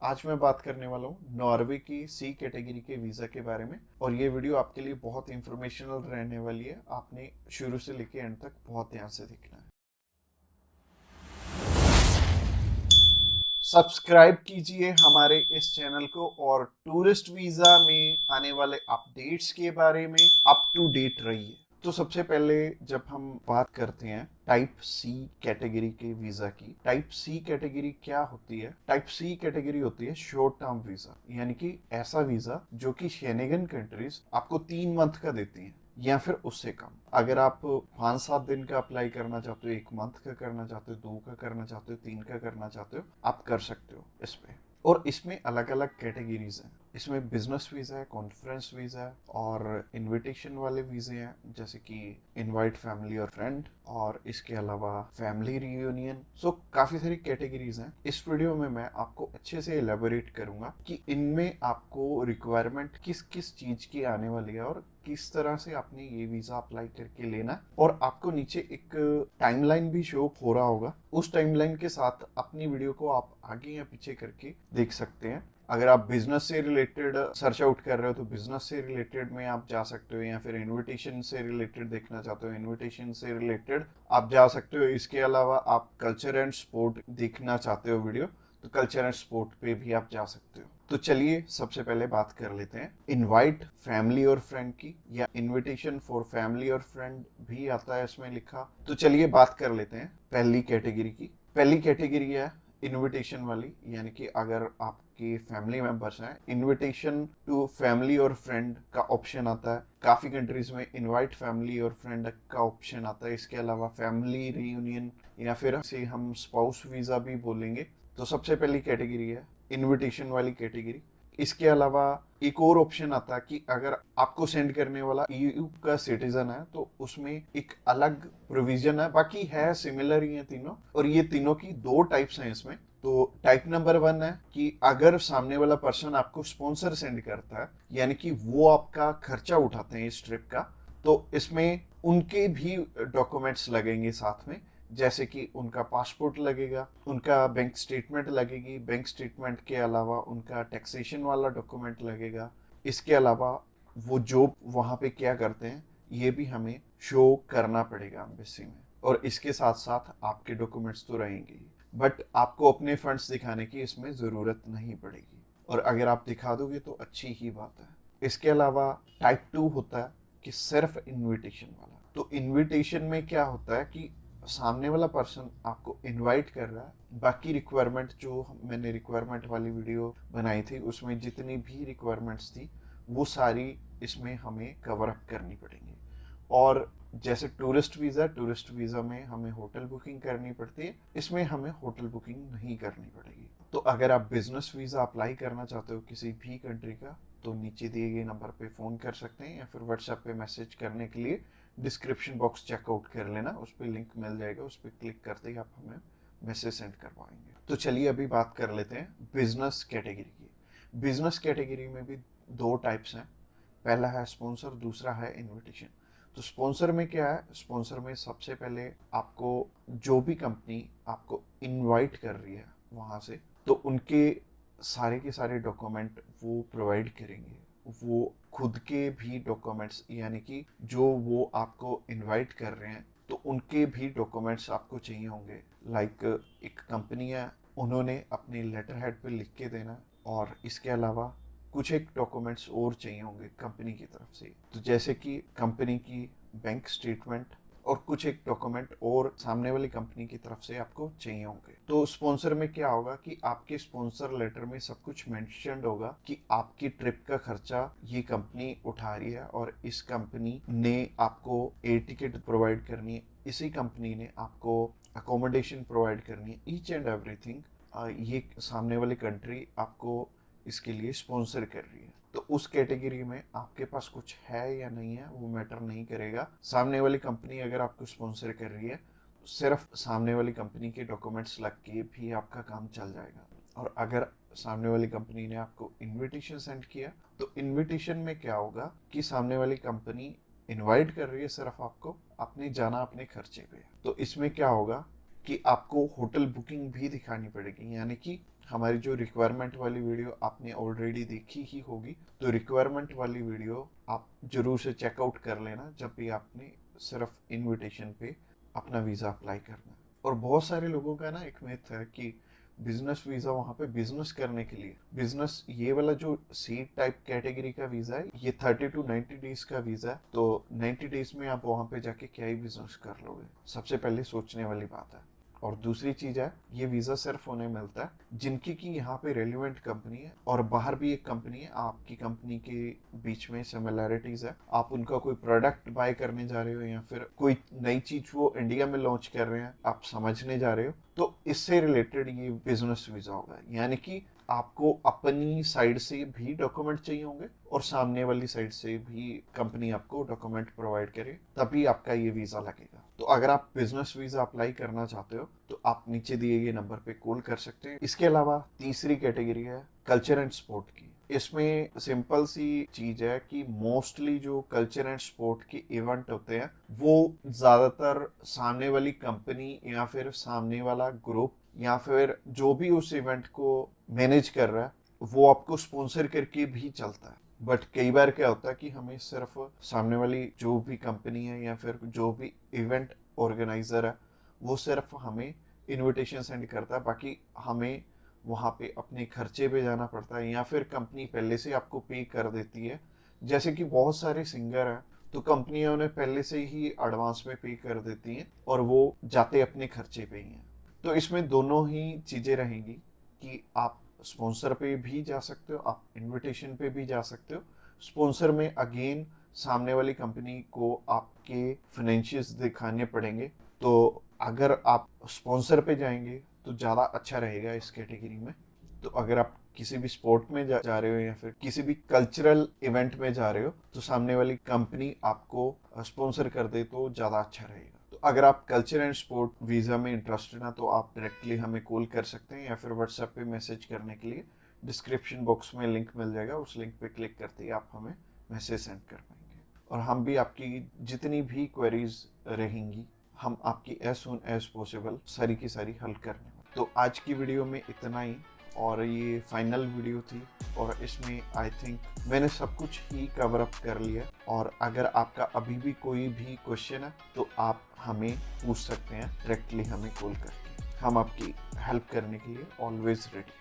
आज मैं बात करने वाला हूँ नॉर्वे की सी कैटेगरी के वीज़ा के बारे में। और ये वीडियो आपके लिए बहुत इंफॉर्मेशनल रहने वाली है। आपने शुरू से लेके एंड तक बहुत ध्यान से देखना है। सब्सक्राइब कीजिए हमारे इस चैनल को और टूरिस्ट वीज़ा में आने वाले अपडेट्स के बारे में अप टू डेट रहिए। तो सबसे पहले जब हम बात करते हैं टाइप सी कैटेगरी के वीजा की, टाइप सी कैटेगरी क्या होती है? टाइप सी कैटेगरी होती है शॉर्ट टर्म वीजा, यानी कि ऐसा वीजा जो कि शेनेगन कंट्रीज आपको 3 मंथ का देती हैं या फिर उससे कम। अगर आप 5-7 दिन का अप्लाई करना चाहते हो, 1 मंथ का करना चाहते हो, 2 का करना चाहते हो, 3 का करना चाहते हो, आप कर सकते हो इस पे। और इसमें अलग अलग कैटेगरीज हैं। इसमें बिजनेस वीजा है, कॉन्फ्रेंस वीजा है और इनविटेशन वाले वीजे हैं, जैसे कि इनवाइट फैमिली और फ्रेंड, और इसके अलावा फैमिली रियूनियन। सो काफी सारी कैटेगरीज हैं। इस वीडियो में मैं आपको अच्छे से एलेबोरेट करूंगा कि इनमें आपको रिक्वायरमेंट किस किस चीज की आने वाली है और किस तरह से आपने ये वीजा अप्लाई करके लेना है। और आपको नीचे एक टाइमलाइन भी शो हो रहा होगा। उस टाइमलाइन के साथ अपनी वीडियो को आप आगे या पीछे करके देख सकते हैं। अगर आप बिजनेस से रिलेटेड सर्च आउट कर रहे हो तो बिजनेस से रिलेटेड में आप जा सकते हो, या फिर इनविटेशन से रिलेटेड देखना चाहते हो इनविटेशन से रिलेटेड आप जा सकते हो। इसके अलावा आप कल्चर एंड स्पोर्ट देखना चाहते हो वीडियो, तो कल्चर एंड स्पोर्ट पे भी आप जा सकते हो। तो चलिए सबसे पहले बात कर लेते हैं इनवाइट फैमिली और फ्रेंड की, या इनविटेशन फॉर फैमिली और फ्रेंड भी आता है इसमें लिखा। तो चलिए बात कर लेते हैं पहली कैटेगरी की। पहली कैटेगरी है इनविटेशन वाली, यानी कि अगर आपके फैमिली मेंबर्स हैं, इनविटेशन टू फैमिली और फ्रेंड का ऑप्शन आता है। काफी कंट्रीज में इनवाइट फैमिली और फ्रेंड का ऑप्शन आता है। इसके अलावा फैमिली रियूनियन, या फिर इसे हम स्पाउस वीजा भी बोलेंगे। तो सबसे पहली कैटेगरी है इनविटेशन वाली कैटेगरी। इसके अलावा एक और ऑप्शन आता है कि अगर आपको सेंड करने वाला ईयू का सिटीजन है तो उसमें एक अलग प्रोविजन है। बाकी है सिमिलर ही है तीनों, और ये तीनों की 2 टाइप्स हैं इसमें। तो टाइप नंबर 1 है कि अगर सामने वाला पर्सन आपको स्पॉन्सर सेंड करता है, यानी कि वो आपका खर्चा उठाते हैं इस ट्रिप का, तो इसमें उनके भी डॉक्यूमेंट्स लगेंगे साथ में। जैसे कि उनका पासपोर्ट लगेगा, उनका बैंक स्टेटमेंट लगेगी, बैंक स्टेटमेंट के अलावा उनका टैक्सेशन वाला डॉक्यूमेंट लगेगा। इसके अलावा वो जॉब वहाँ पे क्या करते हैं ये भी हमें शो करना पड़ेगा एम्बेसी में। और इसके साथ साथ आपके डॉक्यूमेंट्स तो रहेंगे ही, बट आपको अपने फंड्स दिखाने की इसमें ज़रूरत नहीं पड़ेगी। और अगर आप दिखा दोगे तो अच्छी ही बात है। इसके अलावा टाइप 2 होता है कि सिर्फ इनविटेशन वाला। तो इनविटेशन में क्या होता है कि सामने वाला पर्सन आपको इनवाइट कर रहा है, बाकी रिक्वायरमेंट जो मैंने रिक्वायरमेंट वाली वीडियो बनाई थी उसमें जितनी भी रिक्वायरमेंट्स थी वो सारी इसमें हमें कवर अप करनी पड़ेंगी। और जैसे टूरिस्ट वीज़ा में हमें होटल बुकिंग करनी पड़ती है, इसमें हमें होटल बुकिंग नहीं करनी पड़ेगी। तो अगर आप बिजनेस वीज़ा अप्लाई करना चाहते हो किसी भी कंट्री का, तो नीचे दिए गए नंबर पे फ़ोन कर सकते हैं, या फिर व्हाट्सएप पे मैसेज करने के लिए डिस्क्रिप्शन बॉक्स चेकआउट कर लेना, उस पर लिंक मिल जाएगा, उस पर क्लिक करते ही आप हमें मैसेज सेंड कर पाएंगे। तो चलिए अभी बात कर लेते हैं बिजनेस कैटेगरी की। बिजनेस कैटेगरी में भी 2 टाइप्स हैं। पहला है स्पॉन्सर, दूसरा है इनविटेशन। तो स्पॉन्सर में क्या है? स्पॉन्सर में सबसे पहले आपको जो भी कंपनी आपको इनवाइट कर रही है वहाँ से, तो उनके सारे के सारे डॉक्यूमेंट वो प्रोवाइड करेंगे। वो खुद के भी डॉक्यूमेंट्स, यानी कि जो वो आपको इनवाइट कर रहे हैं तो उनके भी डॉक्यूमेंट्स आपको चाहिए होंगे। लाइक एक कंपनी है, उन्होंने अपने लेटर हेड पे लिख के देना। और इसके अलावा कुछ एक डॉक्यूमेंट्स और चाहिए होंगे कंपनी की तरफ से, तो जैसे कि कंपनी की बैंक स्टेटमेंट और कुछ एक डॉक्यूमेंट और सामने वाली कंपनी की तरफ से आपको चाहिए होंगे। तो स्पॉन्सर में क्या होगा कि आपके स्पॉन्सर लेटर में सब कुछ मेंशन्ड होगा कि आपकी ट्रिप का खर्चा ये कंपनी उठा रही है, और इस कंपनी ने आपको एयर टिकट प्रोवाइड करनी है, इसी कंपनी ने आपको अकोमोडेशन प्रोवाइड करनी है, ईच एंड एवरीथिंग ये सामने वाली कंट्री आपको इसके लिए स्पॉन्सर कर रही है। तो उस कैटेगरी में आपके पास कुछ है या नहीं है वो मैटर नहीं करेगा। सामने वाली कंपनी अगर आपको स्पॉन्सर कर रही है, सिर्फ सामने वाली कंपनी के डॉक्यूमेंट्स लग के भी आपका काम चल जाएगा। और अगर सामने वाली कंपनी ने आपको इनविटेशन सेंड किया, तो इनविटेशन में क्या होगा कि सामने वाली कंपनी इनवाइट कर रही है सिर्फ आपको, आपने जाना अपने खर्चे पे। तो इसमें क्या होगा कि आपको होटल बुकिंग भी दिखानी पड़ेगी, यानी कि हमारी जो रिक्वायरमेंट वाली वीडियो आपने ऑलरेडी देखी ही होगी, तो रिक्वायरमेंट वाली वीडियो आप जरूर से चेकआउट कर लेना जब भी आपने सिर्फ इनविटेशन पे अपना वीज़ा अप्लाई करना है। और बहुत सारे लोगों का ना एक मिथ है कि बिजनेस वीज़ा वहाँ पे बिजनेस करने के लिए, बिजनेस ये वाला जो सी टाइप कैटेगरी का वीज़ा है ये 30 to 90 डेज का वीज़ा है, तो 90 डेज में आप वहाँ पे जाके क्या ही बिजनेस कर लोगे, सबसे पहले सोचने वाली बात है। और दूसरी चीज है, ये वीजा सिर्फ उन्हें मिलता है जिनकी की यहाँ पे रेलिवेंट कंपनी है और बाहर भी एक कंपनी है, आपकी कंपनी के बीच में सिमिलैरिटीज है, आप उनका कोई प्रोडक्ट बाय करने जा रहे हो या फिर कोई नई चीज वो इंडिया में लॉन्च कर रहे हैं आप समझने जा रहे हो, तो इससे रिलेटेड ये बिजनेस वीजा होगा। यानी कि आपको अपनी साइड से भी डॉक्यूमेंट चाहिए होंगे और सामने वाली साइड से भी कंपनी आपको डॉक्यूमेंट प्रोवाइड करे, तभी आपका ये वीजा लगेगा। तो अगर आप बिजनेस वीजा अप्लाई करना चाहते हो तो आप नीचे दिए गए नंबर पे कॉल कर सकते हैं। इसके अलावा तीसरी कैटेगरी है कल्चर एंड स्पोर्ट की। इसमें सिंपल सी चीज है कि मोस्टली जो कल्चर एंड स्पोर्ट के इवेंट होते हैं वो ज्यादातर सामने वाली कंपनी या फिर सामने वाला ग्रुप या फिर जो भी उस इवेंट को मैनेज कर रहा है वो आपको स्पॉन्सर करके भी चलता है। बट कई बार क्या होता है कि हमें सिर्फ सामने वाली जो भी कंपनी है या फिर जो भी इवेंट ऑर्गेनाइजर है वो सिर्फ हमें इनविटेशन सेंड करता है, बाकी हमें वहाँ पे अपने खर्चे पे जाना पड़ता है या फिर कंपनी पहले से आपको पे कर देती है। जैसे कि बहुत सारे सिंगर हैं तो कंपनियां उन्हें पहले से ही एडवांस में पे कर देती हैं और वो जाते अपने खर्चे पे ही हैं। तो इसमें दोनों ही चीज़ें रहेंगी कि आप स्पॉन्सर पे भी जा सकते हो, आप इनविटेशन पे भी जा सकते हो। स्पॉन्सर में अगेन सामने वाली कंपनी को आपके फाइनेंशियल्स दिखाने पड़ेंगे, तो अगर आप स्पॉन्सर पे जाएंगे तो ज़्यादा अच्छा रहेगा इस कैटेगरी में। तो अगर आप किसी भी स्पोर्ट में जा रहे हो या फिर किसी भी कल्चरल इवेंट में जा रहे हो तो सामने वाली कंपनी आपको स्पॉन्सर कर दे तो ज़्यादा अच्छा रहेगा। तो अगर आप कल्चर एंड स्पोर्ट वीज़ा में इंटरेस्टेड हैं तो आप डायरेक्टली हमें कॉल कर सकते हैं या फिर व्हाट्सएप पे मैसेज करने के लिए डिस्क्रिप्शन बॉक्स में लिंक मिल जाएगा, उस लिंक पे क्लिक करते ही आप हमें मैसेज सेंड कर पाएंगे और हम भी आपकी जितनी भी क्वेरीज रहेंगी हम आपकी एज सुन एज पॉसिबल सारी की सारी हल करने वाले। तो आज की वीडियो में इतना ही और ये फाइनल वीडियो थी और इसमें आई थिंक मैंने सब कुछ ही कवर अप कर लिया। और अगर आपका अभी भी कोई भी क्वेश्चन है तो आप हमें पूछ सकते हैं डायरेक्टली हमें कॉल करके, हम आपकी हेल्प करने के लिए ऑलवेज रेडी।